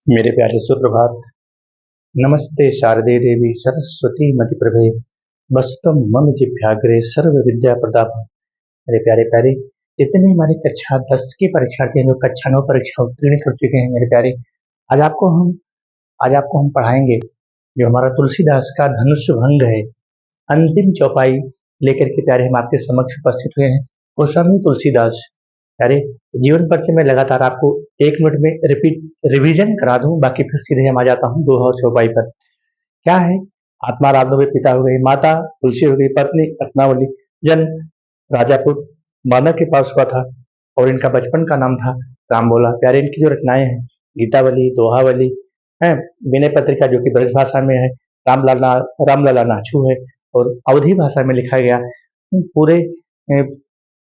मेरे प्यारे सुप्रभात। नमस्ते शारदे देवी सरस्वती मति प्रभे वसतुम मम जिभ्याग्रे सर्व विद्या प्रदाप। मेरे प्यारे प्यारे जितने हमारे कक्षा 10 के परीक्षार्थी हैं जो कक्षा 9 परीक्षा उत्तीर्ण कर चुके हैं, मेरे प्यारे आज आपको हम आज आपको हम पढ़ाएंगे जो हमारा तुलसीदास का धनुष भंग है, अंतिम चौपाई लेकर के प्यारे हम आपके समक्ष उपस्थित हुए हैं। गोस्वामी तुलसीदास प्यारे जीवन परिचय में लगातार आपको 1 मिनट में रिवीजन करा दूं, बाकी फिर सीधे हम आ जाता हूं दोहा और चौपाई पर। क्या है? आत्मा रामदेव में पिता हो गई, माता तुलसी हो गई, पत्नी रत्नावली, जन्म राजापुर मानव के पास हुआ था और इनका बचपन का नाम था राम बोला। प्यारे इनकी जो रचनाएं हैं गीतावली, दोहावली है, विनय पत्रिका जो कि ब्रज भाषा में है, रामलला नाचू है और अवधी भाषा में लिखा गया पूरे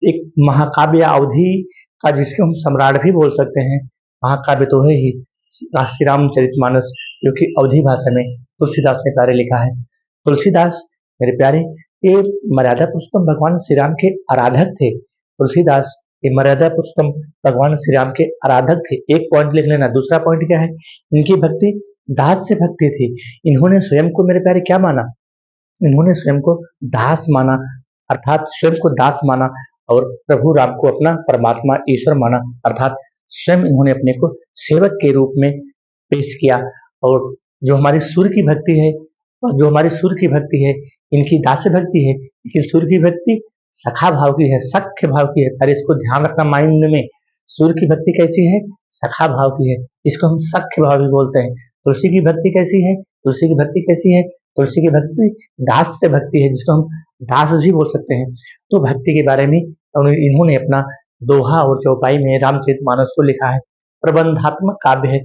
एक महाकाव्य अवधि का जिसके हम सम्राट भी बोल सकते हैं। महाकाव्य तो है ही श्री रामचरितमानस जो कि अवधी भाषा में तुलसीदास ने प्यारे लिखा है। तुलसीदास मेरे प्यारे ये मर्यादा पुरुषोत्तम भगवान श्री राम के आराधक थे। तुलसीदास ये मर्यादा पुरुषोत्तम भगवान श्री राम के आराधक थे। एक पॉइंट लिख लेना। दूसरा पॉइंट क्या है? इनकी भक्ति दास से भक्ति थी। इन्होंने स्वयं को मेरे प्यारे क्या माना? इन्होंने स्वयं को दास माना, अर्थात स्वयं को दास माना और प्रभु राम को अपना परमात्मा ईश्वर माना, अर्थात स्वयं इन्होंने अपने को सेवक के रूप में पेश किया। और जो हमारी सूर्य की भक्ति है इनकी दास्य भक्ति है, लेकिन सूर्य की भक्ति सखा भाव की है, सख्य भाव की है। अरे इसको ध्यान रखना माइंड में। सूर्य की भक्ति कैसी है? सखा भाव की है, इसको हम सख्य भाव भी बोलते हैं। तुलसी की भक्ति कैसी है? तुलसी की भक्ति कैसी है? तुलसी की भक्ति दास से भक्ति है, जिसको हम दास भी बोल सकते हैं। तो भक्ति के बारे में इन्होंने अपना दोहा और चौपाई में रामचरितमानस को लिखा है। प्रबंधात्मक काव्य है,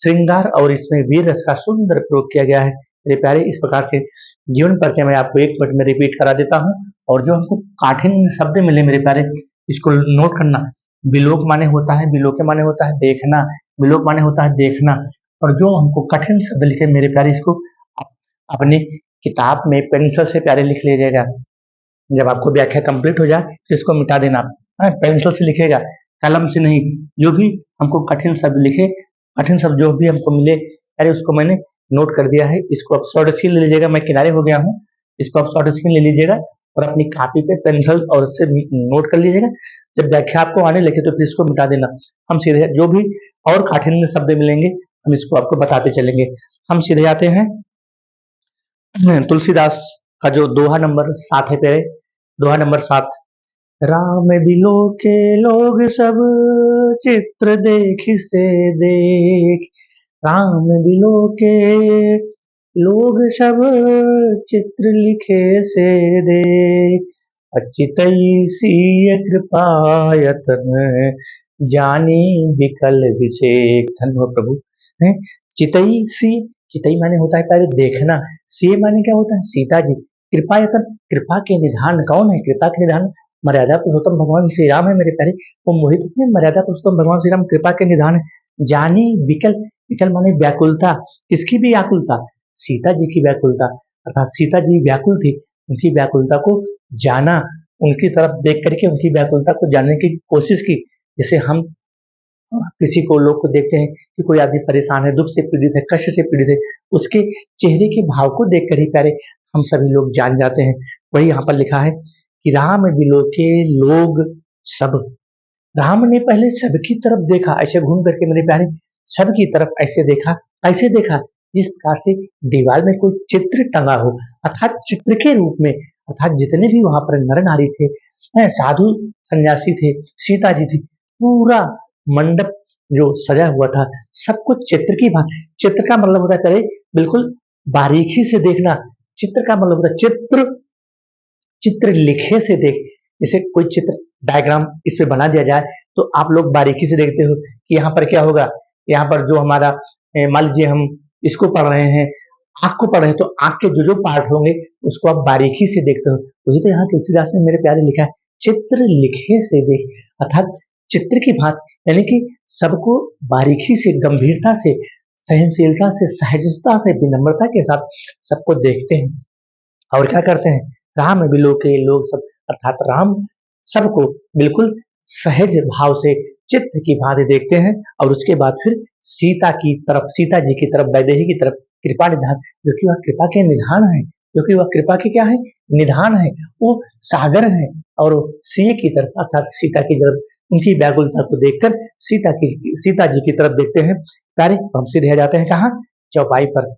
श्रृंगार और इसमें वीर रस का सुंदर प्रयोग किया गया है। मेरे प्यारे इस प्रकार से जीवन परिचय में आपको 1 मिनट में रिपीट करा देता हूँ और जो हमको कठिन शब्द मिले मेरे प्यारे इसको नोट करना। विलोक माने होता है, विलोके माने होता है देखना, विलोक माने होता है देखना। और जो हमको कठिन शब्द लिखे मेरे प्यारे इसको अपनी किताब में पेंसिल से प्यारे लिख लीजिएगा। जब आपको व्याख्या कंप्लीट हो जाए तो इसको मिटा देना। पेंसिल से लिखेगा, कलम से नहीं। जो भी हमको कठिन शब्द लिखे, कठिन शब्द जो भी हमको मिले, अरे उसको मैंने नोट कर दिया है। इसको आप शॉर्ट स्क्रीन ले लीजिएगा, मैं किनारे हो गया हूँ। इसको आप शॉर्ट स्क्रीन ले लीजिएगा और अपनी कॉपी पे पेंसिल और उससे नोट कर लीजिएगा। जब व्याख्या आपको आने लगे तो फिर इसको मिटा देना। हम सीधे जो भी और कठिन शब्द मिलेंगे हम इसको आपको बताते चलेंगे। हम सीधे आते हैं तुलसीदास का जो दोहा नंबर 7 है। प्यारे दोहा नंबर 7। राम बिलो के लोग सब चित्र देख से देख, राम बिलो के लोग सब चित्र लिखे से देख, अचितई सीय कृपायतन जानी विकल विषेक। धन्य हो प्रभु। है चितई सी, चितई माने होता है पहले देखना, सी माने क्या होता है? सीता जी। कृपायतन, कृपा के निधान कौन है? कृपा के निधान मर्यादा पुरुषोत्तम भगवान श्री राम है मेरे प्यारे। वो मोहित है मर्यादा पुरुषोत्तम भगवान श्री राम कृपा के निधान है। जानी विकल, विकल माने व्याकुलता। किसकी भी व्याकुलता? सीता जी की व्याकुलता, अर्थात सीता जी व्याकुल थी, उनकी व्याकुलता को जाना, उनकी तरफ देख करके उनकी व्याकुलता को जानने की कोशिश की। जैसे हम किसी को लोग को देखते हैं कि कोई आदमी परेशान है, दुख से पीड़ित है, कष्ट से पीड़ित है, उसके चेहरे के भाव को देख कर ही प्यारे हम सभी लोग जान जाते हैं। वही यहाँ पर लिखा है कि राम बिलो के लोग सब। राम ने पहले सबकी तरफ देखा, ऐसे घूम करके मेरे प्यारे सबकी तरफ ऐसे देखा। ऐसे देखा जिस प्रकार से दीवार में कोई चित्र टंगा हो, अर्थात चित्र के रूप में, अर्थात जितने भी वहां पर नर नारी थे, साधु सन्यासी थे, सीता जी थी, पूरा मंडप जो सजा हुआ था सब कुछ चित्र की भांति। चित्र का मतलब होता है करे बिल्कुल बारीकी से देखना। चित्र का मतलब होता है चित्र, चित्र लिखे से देख। जैसे कोई चित्र डायग्राम इस पे बना दिया जाए तो आप लोग बारीकी से देखते हो कि यहाँ पर क्या होगा। यहाँ पर जो हमारा मान लीजिए हम इसको पढ़ रहे हैं, आंख को पढ़ रहे हैं, तो आंख के जो जो पार्ट होंगे उसको आप बारीकी से देखते हो। वही तो यहाँ तुलसीदास ने मेरे प्यारे लिखा है, चित्र लिखे से देख, अर्थात चित्र की भांति, यानी कि सबको बारीकी से, गंभीरता से, सहनशीलता से, सहजता से, विनम्रता के साथ सबको देखते हैं और क्या करते हैं? राम बिलो के लोग सब, अर्थात राम सबको बिल्कुल सहज भाव से चित्र की भांति देखते हैं और उसके बाद फिर सीता जी की तरफ, वैदेही की तरफ कृपा निधान, जो कि वह कृपा के निधान है, जो कि वह कृपा के क्या है, निधान है, वो सागर है। और सी की तरफ अर्थात सीता की तरफ, उनकी व्याकुलता को देखकर सीता जी की तरफ देखते हैं। तारे हम सीधे आ जाते हैं कहाँ, चौपाई पर।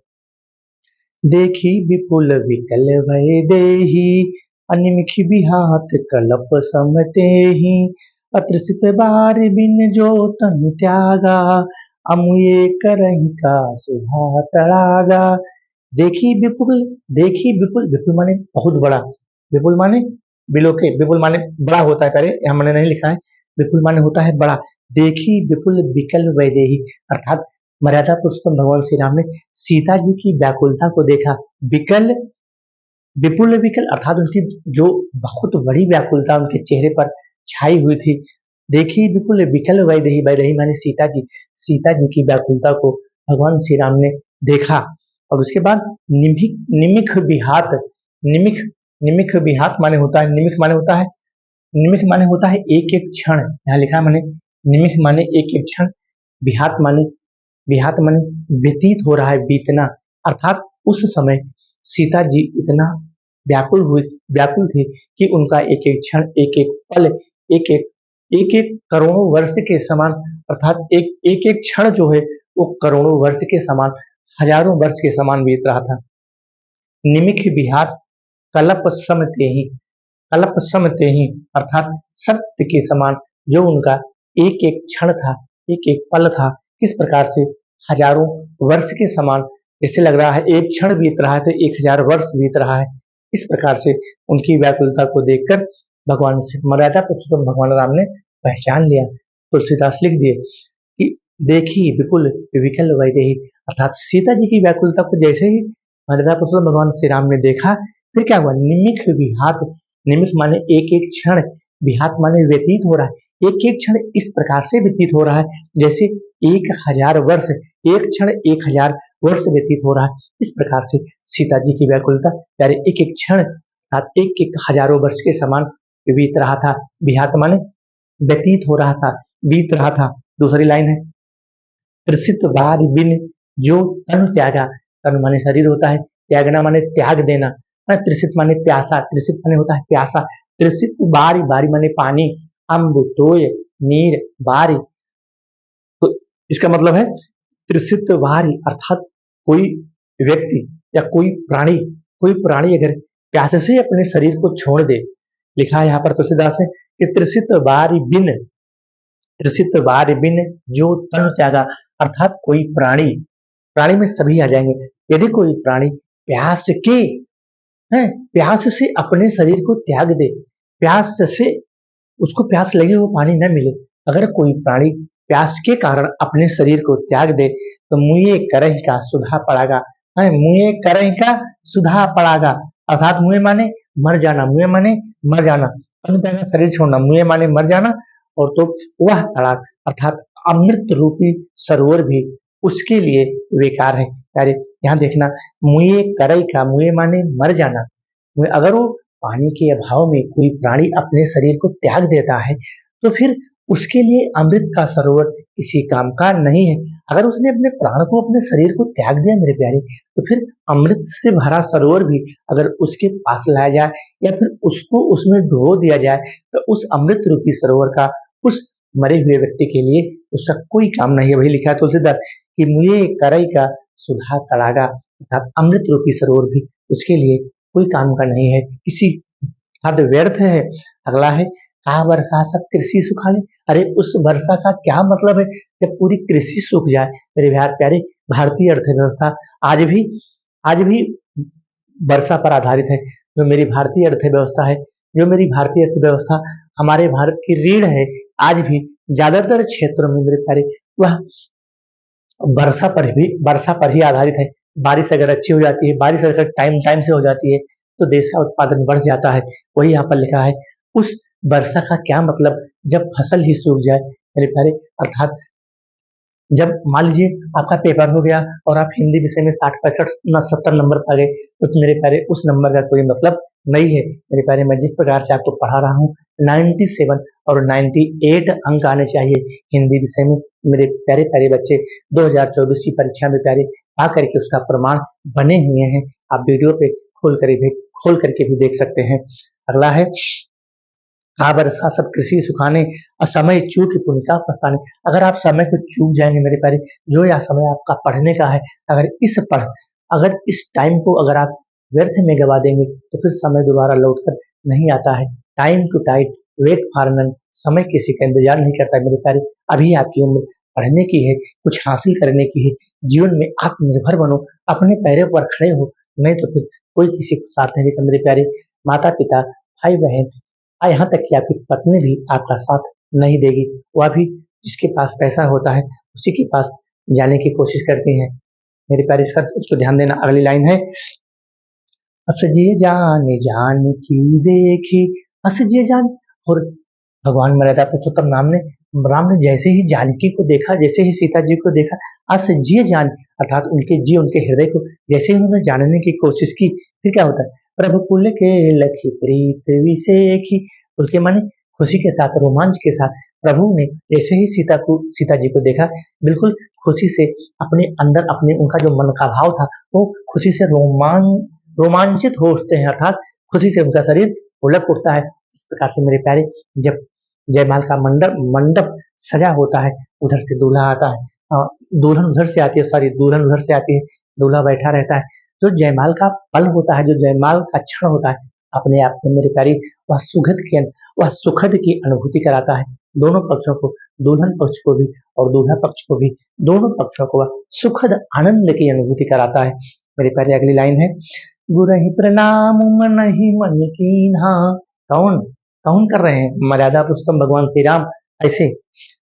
देखी विपुल विकल भय देहि, अनिमिष बिहात कलप समते ही, अत्रसित बार बिन जो तन त्यागा, अमुये करहि का सुधा तड़ागा। देखी विपुल, विपुल माने बहुत बड़ा, विपुल माने बिलो के, विपुल माने बड़ा होता है, करे यहाँ मैंने नहीं लिखा है, विपुल माने होता है बड़ा। देखी विपुल विकल वैदेही, अर्थात मर्यादा पुरुषोत्तम भगवान श्री राम ने सीता जी की व्याकुलता को देखा। विकल, विपुल विकल अर्थात उनकी जो बहुत बड़ी व्याकुलता उनके चेहरे पर छाई हुई थी। देखी विपुल विकल वैदेही, वैदेही माने सीता जी की व्याकुलता को भगवान श्री राम ने देखा। और उसके बाद निमिख विहात, निमिख निमिख विहात माने होता है, निमिख माने होता है एक एक क्षण, यहाँ लिखा है, माने निमिख माने एक एक क्षण, विहात माने व्यतीत हो रहा है, बीतना। अर्थात उस समय सीता जी इतना व्याकुल थे कि उनका एक एक क्षण, एक एक पल, एक एक करोड़ों वर्ष के समान, अर्थात एक एक क्षण जो है वो करोड़ों वर्ष के समान, हजारों वर्ष के समान बीत रहा था। निमिख विहात कल्प समते ही अर्थात सत्य के समान, जो उनका एक एक क्षण था, एक एक पल था, किस प्रकार से हजारों वर्ष के समान, जैसे लग रहा है एक क्षण बीत रहा है तो 1000 वर्ष बीत रहा है। इस प्रकार से उनकी व्याकुलता को देखकर भगवान मर्यादा पुरुषोत्तम भगवान राम ने पहचान लिया। तुलसीदास लिख दिए कि देखी विपुल विकल वैदेही, अर्थात सीता जी की व्याकुलता को जैसे ही मर्यादा पुरुषोत्तम भगवान श्री राम ने देखा, फिर क्या हुआ, निमिख विहात, निमिख माने एक एक क्षण, विहात माने व्यतीत हो रहा है, एक एक क्षण इस प्रकार से व्यतीत हो रहा है जैसे 1000 वर्ष, एक क्षण 1000 वर्ष व्यतीत हो रहा है। इस प्रकार से सीता जी की व्याकुलता प्यारे एक एक क्षण अर्थात एक एक हजारों वर्ष के समान बीत रहा था। विहात माने व्यतीत हो रहा था, बीत रहा था। दूसरी लाइन है, त्रिसित बार बिन जो तन त्यागा, तन माने शरीर होता है, त्यागना माने त्याग देना, त्रिसित माने प्यासा, त्रिसित माने होता है प्यासा, त्रिसित बारी, बारी माने पानी, अम्ब तोय नीर बारी, तो इसका मतलब है त्रिसित बारी अर्थात कोई व्यक्ति या कोई प्राणी अगर प्यासे से अपने शरीर को छोड़ दे, लिखा है यहाँ पर तुलसीदास ने कि त्रिसित बारी बिन जो तन त्यागा, अर्थात कोई प्राणी में सभी आ जाएंगे, यदि कोई प्राणी प्यास के है, प्यास से अपने शरीर को त्याग दे, प्यास से उसको प्यास लगे वो पानी न मिले, अगर कोई प्राणी प्यास के कारण अपने शरीर को त्याग दे तो मुए करहि का सुधा पड़ागा, मुए करहि का सुधा पड़ागा, अर्थात मुए माने मर जाना, मुए माने मर जाना, शरीर छोड़ना, मुए माने मर जाना, और तो वह तड़ाक अर्थात अमृत रूपी सरोवर भी उसके लिए बेकार है। अरे यहाँ देखना, मुए करई का, मुए माने मर जाना, अगर वो पानी के अभाव में कोई प्राणी अपने शरीर को त्याग देता है तो फिर उसके लिए अमृत का सरोवर किसी काम का नहीं है। अगर उसने अपने प्राण को, अपने शरीर को त्याग दिया मेरे प्यारे, तो फिर अमृत से भरा सरोवर भी अगर उसके पास लाया जाए या फिर उसको उसमें डुबो दिया जाए तो उस अमृत रूपी सरोवर का उस मरे हुए व्यक्ति के लिए उसका कोई काम नहीं है। वही लिखा है तुलसीदास कि मुझे करई का सुधा तड़ागा, अर्थात अमृत रूपी सरोवर भी उसके लिए कोई काम का नहीं है, किसी हद व्यर्थ है। अगला है, कहा वर्षा सब कृषि सुखा ले, अरे उस वर्षा का क्या मतलब है जब पूरी कृषि सूख जाए। मेरे प्यारे, भारतीय अर्थव्यवस्था आज भी वर्षा पर आधारित है। जो मेरी भारतीय अर्थव्यवस्था है, जो मेरी भारतीय अर्थव्यवस्था हमारे भारत की रीढ़ है, आज भी ज्यादातर क्षेत्रों में मेरे प्यारे वह वर्षा पर ही आधारित है। बारिश अगर अच्छी हो जाती है, बारिश अगर टाइम से हो जाती है तो देश का उत्पादन बढ़ जाता है। वही यहाँ पर लिखा है, उस वर्षा का क्या मतलब जब फसल ही सूख जाए मेरे प्यारे, अर्थात जब मान लीजिए आपका पेपर हो गया और आप हिंदी विषय में 60, 65, 70 नंबर पा गए तो मेरे प्यारे उस नंबर का कोई मतलब नहीं है। मेरे प्यारे, मैं जिस प्रकार से आपको पढ़ा रहा हूँ 97 और 98 अंक आने चाहिए हिंदी विषय में। मेरे प्यारे प्यारे बच्चे 2024 की परीक्षा में प्यारे आ करके उसका प्रमाण बने हुए हैं। आप वीडियो पे खोल करके भी देख सकते हैं। अगला है बरसा सब कृषि सुखाने असमय चूक पुनिका पछताने। अगर आप समय को चूक जाएंगे मेरे प्यारे, जो यह समय आपका पढ़ने का है, अगर इस टाइम को अगर आप व्यर्थ में गवा देंगे तो फिर समय दोबारा लौट कर नहीं आता है। Time to tide wait for none, समय किसी का इंतजार नहीं करता है मेरे प्यारे। अभी आपकी उम्र पढ़ने की है, कुछ हासिल करने की है, जीवन में आत्मनिर्भर बनो, अपने पैरों पर खड़े हो, नहीं तो फिर कोई किसी को साथ नहीं देता मेरे प्यारे। माता पिता भाई बहन यहाँ तक कि आपकी पत्नी भी आपका साथ नहीं देगी। वह भी जिसके पास पैसा होता है उसी के पास जाने की कोशिश करती है मेरे प्यारे। इसका उसको ध्यान देना। अगली लाइन है असजे जान जान की देखी, असजे जान। और भगवान मर्यादा पुरुषोत्तम राम ने जैसे ही जानकी को देखा, जैसे ही सीता जी को देखा, असजिए जान अर्थात उनके हृदय को जैसे ही उन्होंने जानने की कोशिश की, फिर क्या होता है प्रभु कुल के लखी प्रीत विशेखी। उसके माने खुशी के साथ, रोमांच के साथ प्रभु ने जैसे ही सीता जी को देखा, बिल्कुल खुशी से अपने अंदर अपने उनका जो मन का भाव था वो खुशी से रोमांचित हो उठते हैं, अर्थात खुशी से उनका शरीर पुलक उठता है। इस प्रकार से मेरे प्यारे जब जयमाल का मंडप सजा होता है, उधर से दूल्हा आता है, दुल्हन उधर से आती है, सॉरी दुल्हन उधर से आती है, दूल्हा बैठा रहता है। जो जयमाल का पल होता है, जो जयमाल का क्षण होता है, अपने आप में मेरे प्यारी वह सुखद की अनुभूति कराता है दोनों पक्षों को, दुल्हन पक्ष को भी और दूल्हा पक्ष को भी, दोनों पक्षों को वह सुखद आनंद की अनुभूति कराता है मेरे प्यारे। अगली लाइन है गुरहि प्रणाम मन ही मन कीन्हा। कौन कौन कर रहे हैं मर्यादा पुरुषोत्तम भगवान श्री राम ऐसे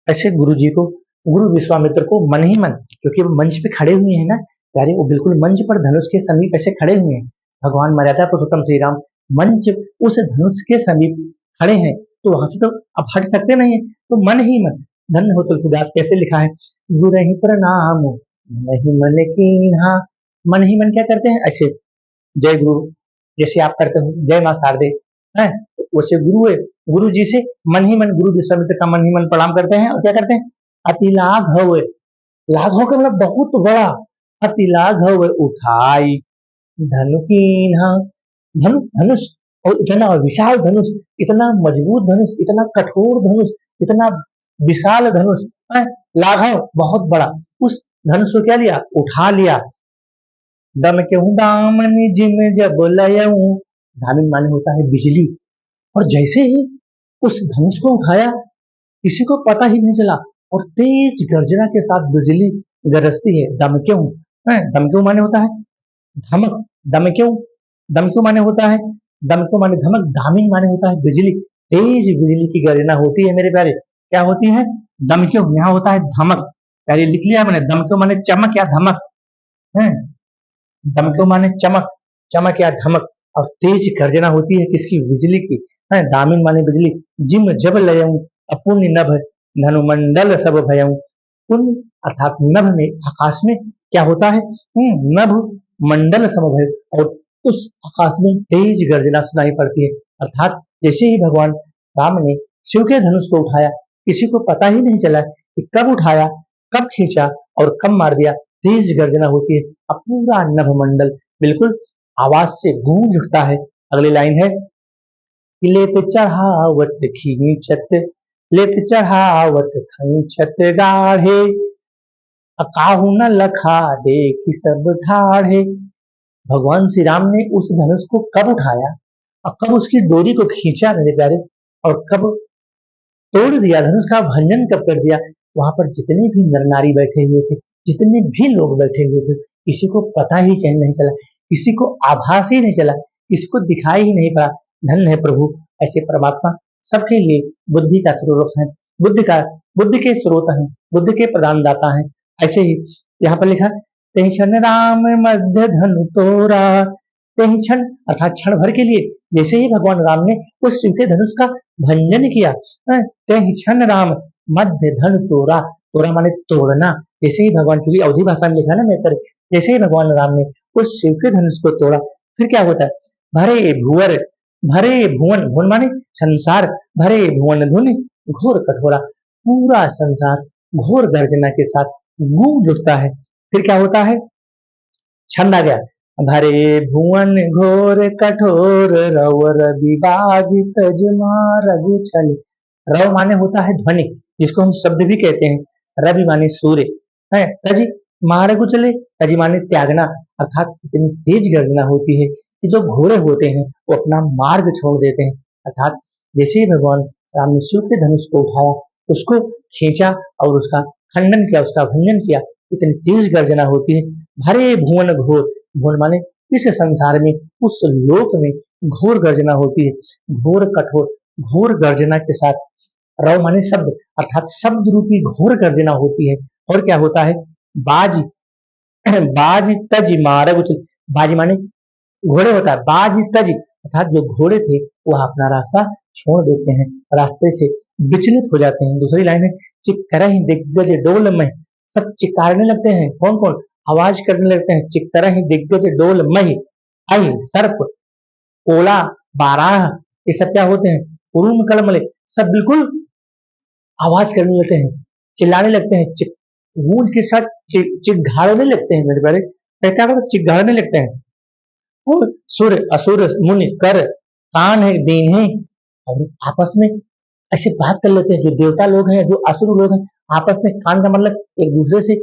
ऐसे गुरु जी को, गुरु विश्वामित्र को मन ही मन, क्योंकि वो मंच पे खड़े हुए हैं ना प्यारे, वो बिल्कुल मंच पर धनुष के समीप ऐसे खड़े हुए हैं। भगवान मर्यादा पुरुषोत्तम श्री राम मंच उस धनुष के समीप खड़े हैं, तो वहां से तो अब हट सकते नहीं है, तो मन ही मन। धन्य हो तुलसीदास, कैसे लिखा है गुरहि प्रणाम मन ही मन कीन्हा। मन ही मन क्या करते हैं ऐसे जय गुरु, जैसे आप करते हो जय मां शारदे है, वैसे गुरु जी से मन ही मन, गुरु विश्वामित्र का मन ही मन प्रणाम करते हैं और क्या करते हैं अति लाघव, लाघव का मतलब बहुत बड़ा, अति लाघव उठाई धनु कीन्हा। धनुष और इतना विशाल धनुष, इतना मजबूत धनुष, इतना कठोर धनुष, इतना विशाल धनुष है, लाघव बहुत बड़ा, उस धनुष को क्या लिया उठा लिया। दम क्यों दामन जिम जब लयऊं, दामिन माने होता है बिजली, और जैसे ही उस धनुष को उठाया किसी को पता ही नहीं चला, और तेज गर्जना के साथ बिजली गरजती है। दम क्यों है, दम क्यों माने होता है धमक, दम क्यों माने होता है दम क्यों माने धमक, दामिन माने होता है बिजली, तेज बिजली की गर्जना होती है मेरे प्यारे। क्या होती है दम क्यों, यहाँ होता है धमक, प्यारे लिख लिया मैंने, दम क्यों माने चमक या धमक है, दमको माने चमक, चमक या धमक, और तेज गर्जना होती है किसकी बिजली की है। दामिन माने बिजली, जिम जब लयऊं अपुण्य नभ धनुमंडल सब भयऊं। पुण्य अर्थात नभ में आकाश में क्या होता है नभ मंडल समभय, और उस आकाश में तेज गर्जना सुनाई पड़ती है। अर्थात जैसे ही भगवान राम ने शिव के धनुष को उठाया, किसी को पता ही नहीं चला कि कब उठाया, कब खींचा और कब मार दिया, तेज गर्जना होती है, अब पूरा नभमंडल बिल्कुल आवाज से गूंज उठता है। अगली लाइन है लेत चढ़ावत खींचत, लेत चढ़ावत खींचत गाढ़े, अकाहू न लखा देखी सब ठाढ़े। भगवान श्री राम ने उस धनुष को कब उठाया और कब उसकी डोरी को खींचा मेरे प्यारे, और कब तोड़ दिया, धनुष का भंजन कब कर दिया, वहां पर जितने भी नर नारी बैठे हुए थे, जितने भी लोग बैठे हुए थे, किसी को पता ही चैन नहीं चला, किसी को आभास ही नहीं चला, किसी को दिखाई ही नहीं पड़ा। धन्य है प्रभु ऐसे परमात्मा, सबके लिए बुद्धि का स्रोत है, बुद्धि के स्रोत हैं, बुद्धि के प्रदान दाता हैं। ऐसे ही यहाँ पर लिखा तेहि क्षण राम मध्य धनु तोरा, तेहि क्षण अर्थात क्षण भर के लिए, जैसे ही भगवान राम ने उस शिव के धनुष का भंजन किया, तेहि क्षण राम मध्य धनु तोरा, तोरा माने तोड़ना, जैसे ही भगवान, चूंकि अवधि भाषा में लिखा ना मेरे, जैसे ही भगवान राम ने उस शिव के धनुष को तोड़ा, फिर क्या होता है भरे भुवर भरे भुवन, भुवन माने संसार, भरे भुवन धुनि घोर कठोरा, पूरा संसार घोर गर्जना के साथ गूंज उठता है। फिर क्या होता है, छंद आ गया, भरे भुवन घोर कठोर रवर विवाजित जमा रघु छल। रव माने होता है ध्वनि, जिसको हम शब्द भी कहते हैं, रवि माने सूर्य है, तजी मारगु चले, तजी माने त्यागना, अर्थात इतनी तेज गर्जना होती है कि जो घोड़े होते हैं वो अपना मार्ग छोड़ देते हैं। अर्थात जैसे ही भगवान राम ने शिव के धनुष को उठाया, उसको खींचा और उसका खंडन किया, उसका भंजन किया, इतनी तेज गर्जना होती है। भरे भुवन घोर, भुवन माने इस संसार में, उस लोक में घोर गर्जना होती है, घोर कठोर, घोर गर्जना के साथ, रव माने शब्द, अर्थात शब्द रूपी घोर गर्जना होती है। और क्या होता है, बाज बाज तज मारग उचल, बाज माने घोड़े होता है, बाज तज अर्थात जो घोड़े थे वह अपना रास्ता छोड़ देते हैं, रास्ते से विचलित हो जाते हैं। दूसरी लाइन है, चिक्करहि दिग्गज डोल में, सब चिल्लाने लगते हैं, कौन कौन, आवाज करने लगते हैं, चिक्करहि दिग्गज डोल महि, आई सर्प कोला बाराह, ये सब क्या होते हैं, उरुम कलमले, सब बिल्कुल आवाज करने लगते हैं, चिल्लाने लगते हैं, गूंज के साथ चिल्लाने लगते हैं। मेरे प्यारे क्या होता है, चिल्लाने लगते हैं। और सुर असुर मुनि कर कान है दीन है, और आपस में ऐसे बात कर लेते हैं, जो देवता लोग हैं, जो असुर लोग हैं, आपस में कान का मतलब एक दूसरे से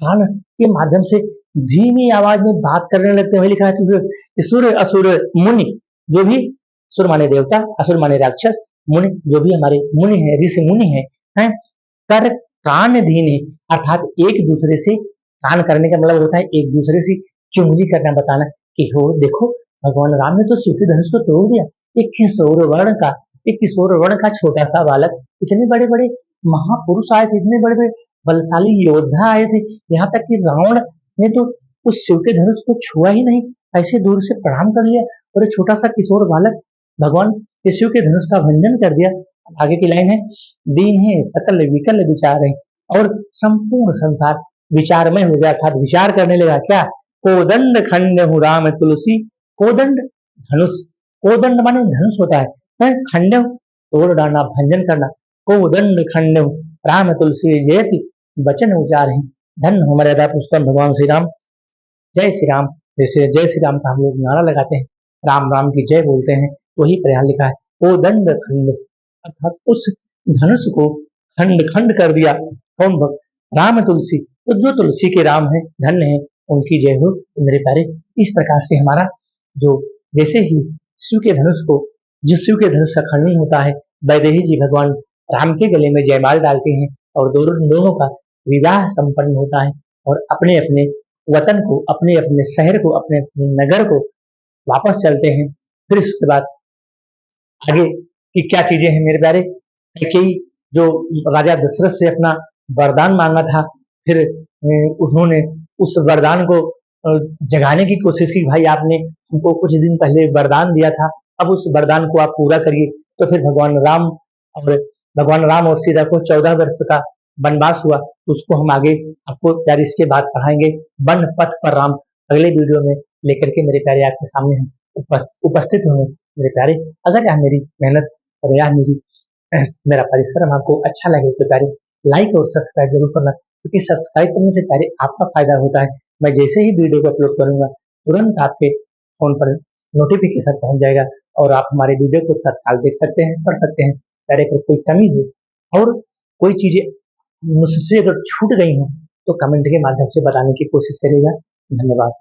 कान के माध्यम से धीमी आवाज में बात करने लगते हैं। वही लिखा है सुर असुर मुनि, जो भी सुर माने देवता, असुर माने राक्षस, मुनि जो भी हमारे मुनि है, ऋषि मुनि है, कर कान धीन है, अर्थात एक दूसरे से कान करने का मतलब होता है एक दूसरे से चुंगली करना, बताना कि हो देखो भगवान राम ने तो शिव के धनुष को तोड़ दिया। एक किशोर वर्ण का, एक किशोर वर्ण का छोटा सा बालक, इतने बड़े बड़े महापुरुष आए थे, इतने बड़े बड़े बलशाली योद्धा आए थे, यहाँ तक कि रावण ने तो उस शिव के धनुष को छुआ ही नहीं, ऐसे दूर से प्रणाम कर लिया, और एक छोटा सा किशोर बालक भगवान के शिव के धनुष का भंजन कर दिया। आगे की लाइन है, दीन है सकल विकल विचार है, और संपूर्ण संसार विचारमय हो गया, अर्थात विचार करने लगा। क्या, कोदंड खंड हूँ राम तुलसी, कोदंड धनुष, कोदंड माने धनुष होता है, खंड तोड़ डालना, भंजन करना, कोदंड खंड राम तुलसी जयति वचन उचार है, धन हो मर्यादा पुष्पम भगवान श्री राम, जय श्री राम। जैसे जय श्री राम का हम लोग नारा लगाते हैं, राम राम की जय बोलते हैं, वही तो यहाँ लिखा है, कोदंड खंड, अर्थात उस धनुष को खंड खंड कर दिया। कौन भक्त, राम तुलसी, तो जो तुलसी के राम है, धन्य है, उनकी जय हो। तो मेरे प्यारे, इस प्रकार से हमारा जो, जैसे ही शिव के धनुष को, जिस शिव के धनुष का खंडन होता है, वैदेही जी भगवान राम के गले में जयमाल डालते हैं, और दोनों का विवाह संपन्न होता है, और अपने अपने वतन को, अपने अपने शहर को, अपने अपने नगर को वापस चलते हैं। फिर उसके बाद आगे की क्या चीजें हैं मेरे प्यारे, कैकेयी जो राजा दशरथ से अपना वरदान मांगा था, फिर उन्होंने उस वरदान को जगाने की कोशिश की, भाई आपने हमको कुछ दिन पहले वरदान दिया था, अब उस वरदान को आप पूरा करिए। तो फिर भगवान राम और सीता को 14 वर्ष का वनवास हुआ, तो उसको हम आगे आपको प्यारे इसके बाद पढ़ाएंगे। वन पथ पर राम अगले वीडियो में लेकर के मेरे प्यारे आपके सामने हम उपस्थित होंगे। मेरे प्यारे, अगर यह मेरी मेहनत और यह मेरा परिश्रम आपको अच्छा लगे तो प्यारे लाइक और सब्सक्राइब जरूर करना, क्योंकि सब्सक्राइब करने से प्यारे आपका फायदा होता है। मैं जैसे ही वीडियो को अपलोड करूंगा, तुरंत आपके फोन पर नोटिफिकेशन पहुंच जाएगा, और आप हमारे वीडियो को तत्काल देख सकते हैं, पढ़ सकते हैं। प्यारे, अगर कोई कमी हो और कोई चीजें मुझसे अगर छूट गई हो तो कमेंट के माध्यम से बताने की कोशिश करिएगा। धन्यवाद।